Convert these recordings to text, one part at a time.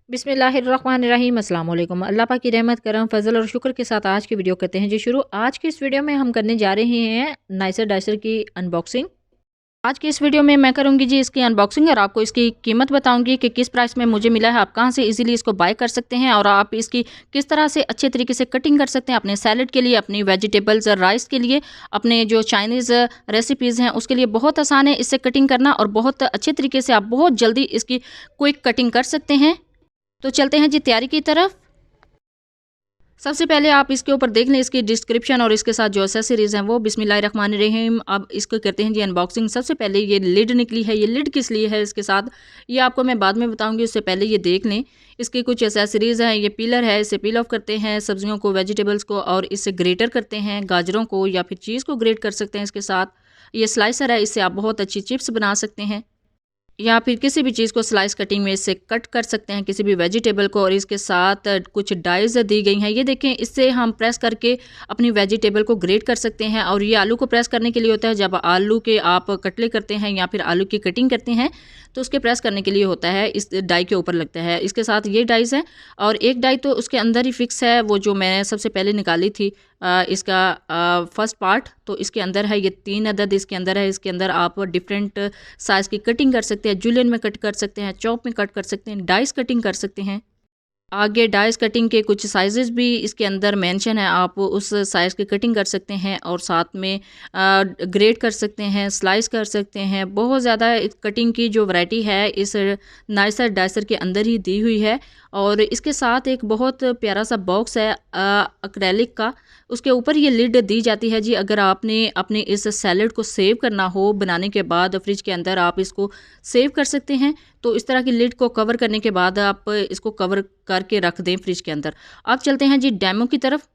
बिस्मिल्लाहिर्रहमानिर्रहीम अस्सलाम वालेकुम। अल्लाह पाक की रहमत करम फजल और शुक्र के साथ आज की वीडियो करते हैं जी शुरू। आज की इस वीडियो में हम करने जा रहे हैं नाइसर डाइसर की अनबॉक्सिंग। आज की इस वीडियो में मैं करूंगी जी इसकी अनबॉक्सिंग और आपको इसकी कीमत बताऊंगी कि किस प्राइस में मुझे मिला है, आप कहां से इजीली इसको बाय कर सकते हैं और आप इसकी किस तरह से अच्छे तरीके से कटिंग कर सकते हैं अपने सैलेड के लिए, अपनी वेजिटेबल्स राइस के लिए, अपने जो चाइनीज़ रेसिपीज़ हैं उसके लिए बहुत आसान है इससे कटिंग करना और बहुत अच्छे तरीके से आप बहुत जल्दी इसकी क्विक कटिंग कर सकते हैं। तो चलते हैं जी तैयारी की तरफ। सबसे पहले आप इसके ऊपर देख लें इसकी डिस्क्रिप्शन और इसके साथ जो एसेसरीज़ हैं वो। बिस्मिल्लाहिर्रहमानिर्रहीम। अब इसको करते हैं जी अनबॉक्सिंग। सबसे पहले ये लिड निकली है, ये लिड किस लिए है इसके साथ ये आपको मैं बाद में बताऊंगी, उससे पहले ये देख लें इसकी कुछ एसेसरीज़ हैं। ये पीलर है, इससे पील ऑफ करते हैं सब्जियों को, वेजिटेबल्स को, और इससे ग्रेटर करते हैं गाजरों को या फिर चीज़ को ग्रेट कर सकते हैं इसके साथ। ये स्लाइसर है, इससे आप बहुत अच्छी चिप्स बना सकते हैं या फिर किसी भी चीज़ को स्लाइस कटिंग में इससे कट कर सकते हैं, किसी भी वेजिटेबल को। और इसके साथ कुछ डाइज़ दी गई हैं, ये देखें, इससे हम प्रेस करके अपनी वेजिटेबल को ग्रेट कर सकते हैं। और ये आलू को प्रेस करने के लिए होता है, जब आलू के आप कटले करते हैं या फिर आलू की कटिंग करते हैं तो उसके प्रेस करने के लिए होता है, इस डाई के ऊपर लगता है। इसके साथ ये डाइज़ है और एक डाई तो उसके अंदर ही फिक्स है, वो जो मैंने सबसे पहले निकाली थी इसका फर्स्ट पार्ट, तो इसके अंदर है, ये 3 अदद इसके अंदर है। इसके अंदर आप डिफरेंट साइज़ की कटिंग कर सकते हैं, जूलियन में कट कर सकते हैं, चॉप में कट कर सकते हैं, डाइस कटिंग कर सकते हैं। आगे डाइस कटिंग के कुछ साइजेस भी इसके अंदर मेंशन है, आप उस साइज़ की कटिंग कर सकते हैं और साथ में ग्रेट कर सकते हैं, स्लाइस कर सकते हैं। बहुत ज़्यादा कटिंग की जो वैरायटी है इस नाइसर डाइसर के अंदर ही दी हुई है। और इसके साथ एक बहुत प्यारा सा बॉक्स है एक्रेलिक का, उसके ऊपर ये लिड दी जाती है जी। अगर आपने अपने इस सैलेड को सेव करना हो बनाने के बाद फ्रिज के अंदर, आप इसको सेव कर सकते हैं। तो इस तरह की लिड को कवर करने के बाद आप इसको कवर करके रख दें फ्रिज के अंदर। अब चलते हैं जी डेमो की तरफ।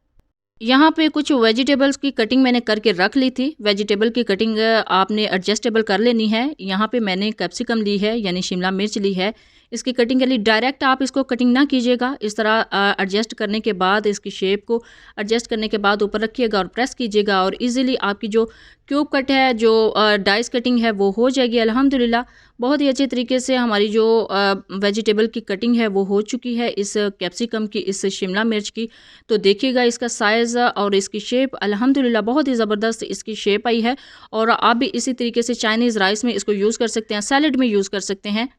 यहाँ पे कुछ वेजिटेबल्स की कटिंग मैंने करके रख ली थी। वेजिटेबल की कटिंग आपने एडजस्टेबल कर लेनी है। यहाँ पे मैंने कैप्सिकम ली है, यानी शिमला मिर्च ली है। इसकी कटिंग के लिए डायरेक्ट आप इसको कटिंग ना कीजिएगा, इस तरह एडजस्ट करने के बाद, इसकी शेप को एडजस्ट करने के बाद ऊपर रखिएगा और प्रेस कीजिएगा और इजीली आपकी जो क्यूब कट है, जो डाइस कटिंग है, वो हो जाएगी अल्हम्दुलिल्लाह। बहुत ही अच्छे तरीके से हमारी जो वेजिटेबल की कटिंग है वो हो चुकी है, इस कैप्सिकम की, इस शिमला मिर्च की। तो देखिएगा इसका साइज़ और इसकी शेप अल्हम्दुलिल्लाह बहुत ही ज़बरदस्त इसकी शेप आई है। और आप भी इसी तरीके से चाइनीज़ राइस में इसको यूज़ कर सकते हैं, सैलेड में यूज़ कर सकते हैं।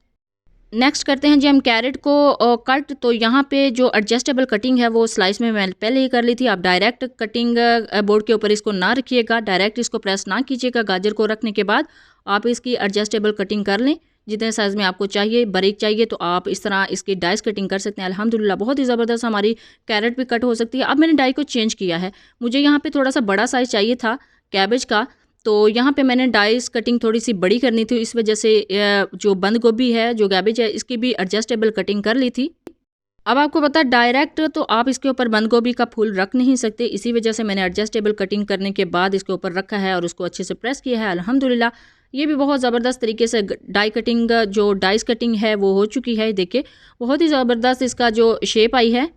नेक्स्ट करते हैं जी हम कैरेट को कट। तो यहाँ पे जो एडजस्टेबल कटिंग है वो स्लाइस में मैं पहले ही कर ली थी। आप डायरेक्ट कटिंग बोर्ड के ऊपर इसको ना रखिएगा, डायरेक्ट इसको प्रेस ना कीजिएगा। गाजर को रखने के बाद आप इसकी एडजस्टेबल कटिंग कर लें, जितने साइज़ में आपको चाहिए, बारीक चाहिए तो आप इस तरह इसकी डाइस कटिंग कर सकते हैं। अल्हम्दुलिल्लाह बहुत ही ज़बरदस्त हमारी कैरेट भी कट हो सकती है। अब मैंने डाई को चेंज किया है, मुझे यहाँ पे थोड़ा सा बड़ा साइज़ चाहिए था कैबेज का, तो यहाँ पे मैंने डाइस कटिंग थोड़ी सी बड़ी करनी थी। इस वजह से जो बंद गोभी है, जो कैबेज है, इसकी भी एडजस्टेबल कटिंग कर ली थी। अब आपको पता है डायरेक्ट तो आप इसके ऊपर बंद गोभी का फूल रख नहीं सकते, इसी वजह से मैंने एडजस्टेबल कटिंग करने के बाद इसके ऊपर रखा है और उसको अच्छे से प्रेस किया है। अल्हम्दुलिल्लाह ये भी बहुत ज़बरदस्त तरीके से डाई कटिंग, जो डाइस कटिंग है वो हो चुकी है। देखिए बहुत ही ज़बरदस्त इसका जो शेप आई है।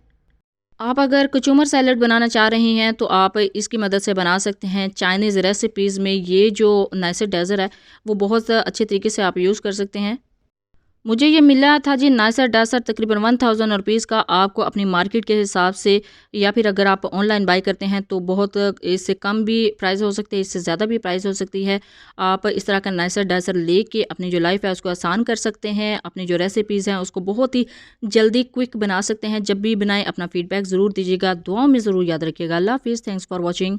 आप अगर कचूमर सैलड बनाना चाह रहे हैं तो आप इसकी मदद से बना सकते हैं। चाइनीज़ रेसिपीज़ में ये जो नाइसर डाइसर है वो बहुत अच्छे तरीके से आप यूज़ कर सकते हैं। मुझे ये मिला था जी नाइसर डाइसर तकरीबन 1000 रुपीज़ का। आपको अपनी मार्केट के हिसाब से या फिर अगर आप ऑनलाइन बाई करते हैं तो बहुत इससे कम भी प्राइस हो सकती है, इससे ज़्यादा भी प्राइस हो सकती है। आप इस तरह का नाइसर डाइसर लेके अपनी जो लाइफ है उसको आसान कर सकते हैं, अपनी जो रेसिपीज़ हैं उसको बहुत ही जल्दी क्विक बना सकते हैं। जब भी बनाएं अपना फीडबैक ज़रूर दीजिएगा, दुआओं में ज़रूर याद रखिएगा। अल्लाह हाफ़िज़, थैंक्स फॉर वॉचिंग।